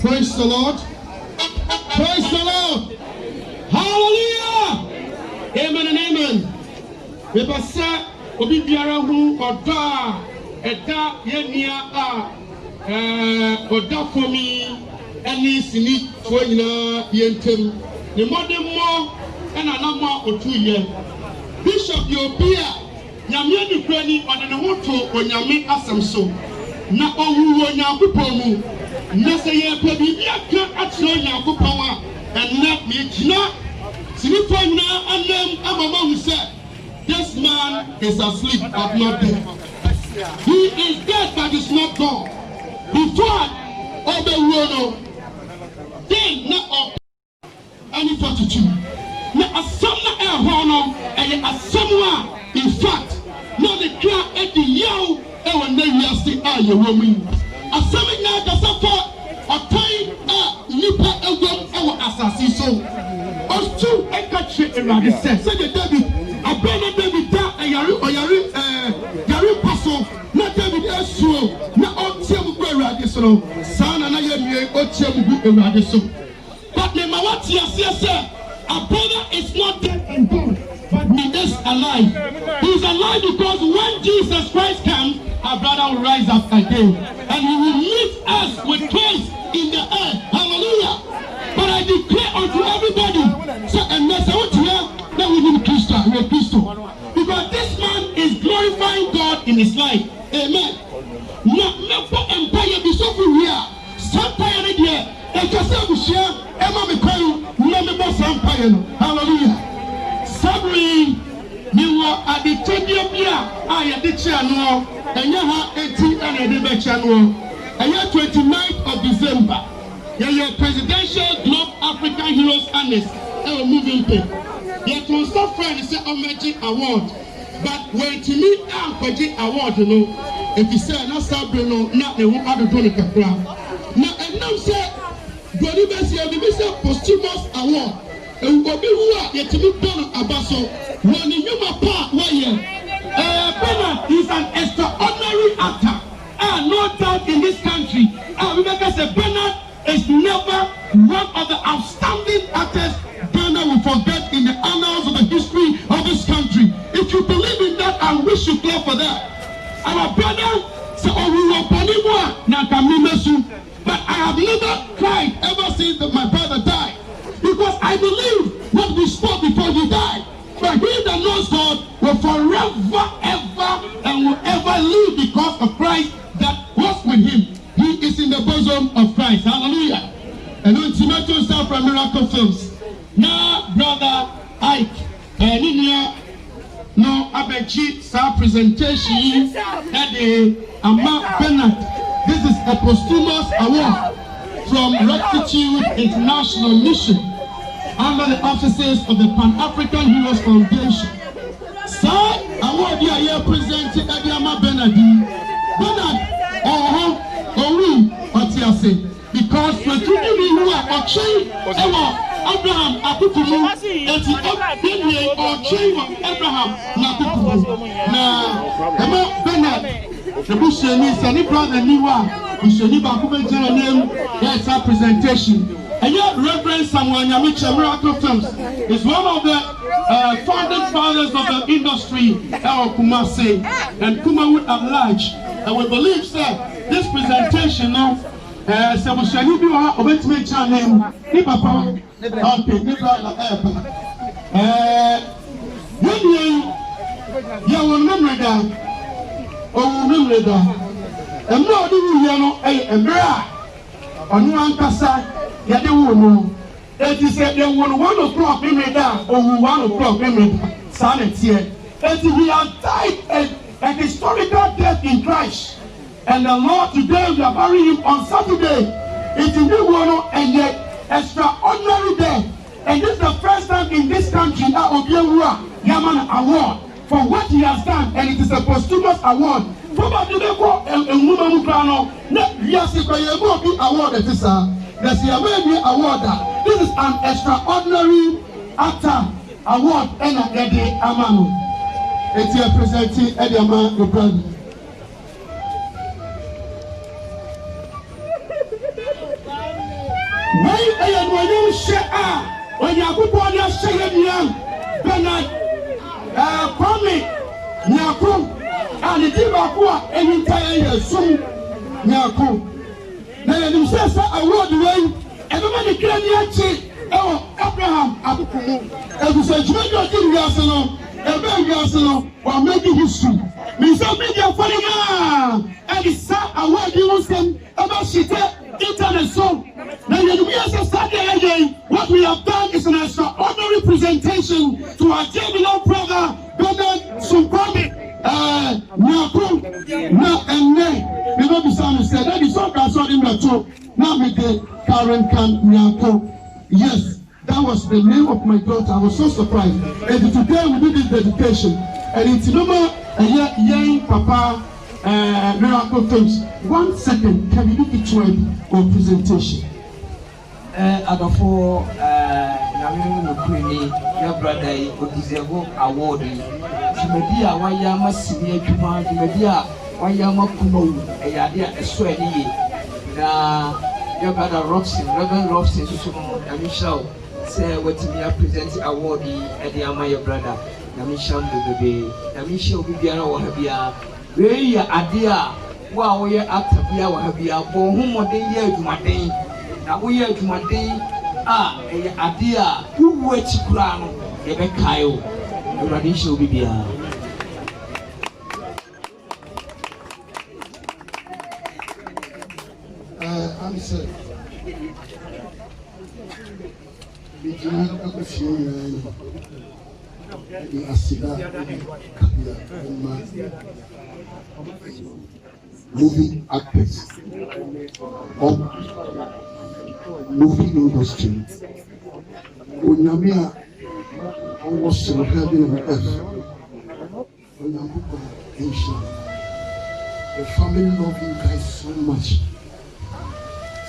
Praise the Lord. Praise the Lord. Hallelujah. Amen and amen. Bebasa obi biara hu oda eda yenia oda fomi eni sini to nyina yentem ne modem mo ena na mo otuye Bishop Yobia nyame ni kwani ode ne ho to onyame asem so na owu onyankopon mu Neseye Pabia can't actually Yakupawa and not me. Sinipona and them Amama who said, this man is asleep but not dead. He is dead but is not gone. Before Obewono, then not any 42. Now a summer air honor and a summer in fact, now the car at the young and then you are still are your woman. A summer now the support a time Nipa our assassin so. Us two a catch around the set. Say the David, a brother David Yari Paso, not David Esro, not all Tiamu Radiso, San and I am or Tiamu Radiso. But the Mawatia says, our brother is not dead and gone, but he is alive. He is alive because when Jesus Christ comes, our brother will rise up again. And he will meet us with Christ in the air. Hallelujah. But I declare unto everybody, so and that's what you have, that we need Christ, we are Christ. Because this man is glorifying God in his life. Amen. Now, empire be so full here. Empire here. And just say we share. Emma McCoy, no boss empire. Hallelujah. Sabri, you were at the Tobia. I at the channel. And you have 18 and the channel. And you 29th of December. Your presidential Globe African Heroes Annex. Our moving pay. Yet on stop Friday say Magic Award. But when to me Magic Award, you know, if you say not Sabri, no, not the one other doing the crowd. Now and now say the posthumous award. And what who are yet to be done Abaso when you part Bernard is an extraordinary actor. No doubt in this country. Rebecca said Bernard is never one of the outstanding actors Ghana will forget in the annals of the history of this country. If you believe in that, I wish you clap for that. Our brother said, "Oh, we were Panimwa Nakamimesu," but I have never cried ever since my brother died, because I believe what we spoke before he died. But he that knows God will forever, ever, and will ever live because of Christ that was with him. He is in the bosom of Christ. Hallelujah. And on Timothy South from Miracle Films. Now, brother Ike, and in here, no Abechi South presentation at the Ama Bernard. This is a posthumous award from Rectitude International Mission under the offices of the Pan-African Heroes Foundation. Sir, award here presented at the Ama Bernard. Because for two who are Abraham Akutumu, Abraham now Bernard, the Bushani, Sunny brother Niwa, Bushani Bakuba name, that's our presentation. And yet, Reverend Samuel Nyamiche Miracle Films is one of the founding fathers of the industry, El Kumase, and Kumawood at large. And we believe, sir, this presentation now, so we shall be able to make your name, Nipapa, okay, Nipapa, you will remember that, oh, remember that, and no, you know, and Bra, on one Kasa. Yet they will know. It is said they will 1 o'clock in the day, or 1 o'clock in the Sunday here. And he has died a historical death in Christ. And the Lord today we are burying him on Saturday. It is the one and yet extraordinary death. And this is the first time in this country that Obiewura Yaman award for what he has done, and it is a posthumous award. Probably they go and woman who crown. Yes, if I award it is there's a very award. This is an extraordinary actor award and a Eddie Amano. It's here presenting Eddie Amano, the brother. When you share, when you put on your share, Bernard, Kwame, Nyaku, and the Tibaku, and entire soon, Nyaku. Now you say award way, everybody can hear Abraham Abukumu. And you say, you Arsenal, Arsenal, or maybe history. We say, media for the and it's award you will send about shit. internet so. Now you again. What we have done is an extraordinary presentation to our dear beloved brother Bernard Sumpami. Nyako na ene. We don't be sound said that is all can saw him that too. Now with the Karen Kan Nyako. Yes, that was the name of my daughter. I was so surprised. And today we did this dedication. And it's normal young papa miracle films. 1 second, can you do each one or presentation? Adofo Naminu Nukuni, your brother, who deserve award. Timedia, Wayama Sibia Juma, Timedia, Wayama Kumo, a yadia, a sweaty. Now, your brother Robson, Reverend Robson, Michelle, say what to me present award at the Amaya brother. Namisham baby, Namisha Bibiana Wahabia, where you idea, while we are at Tabia Wahabia, for whom one day to my day. Now we are to my day, idea, who waits crown, Ebekayo, the Radisha Bibia. I'm sorry. Begin a few in Asida, movie actors of movie industry. Onyamia was in heaven and earth. The family love you guys so much.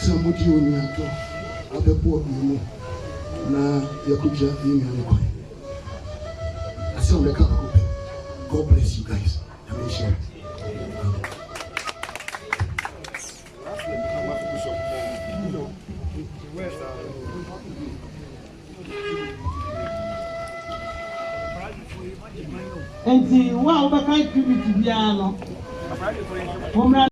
Somebody on your door, other board, you know, na Yakuja in your I saw the cup open. God bless you guys. I'm sure. And wow, the kind of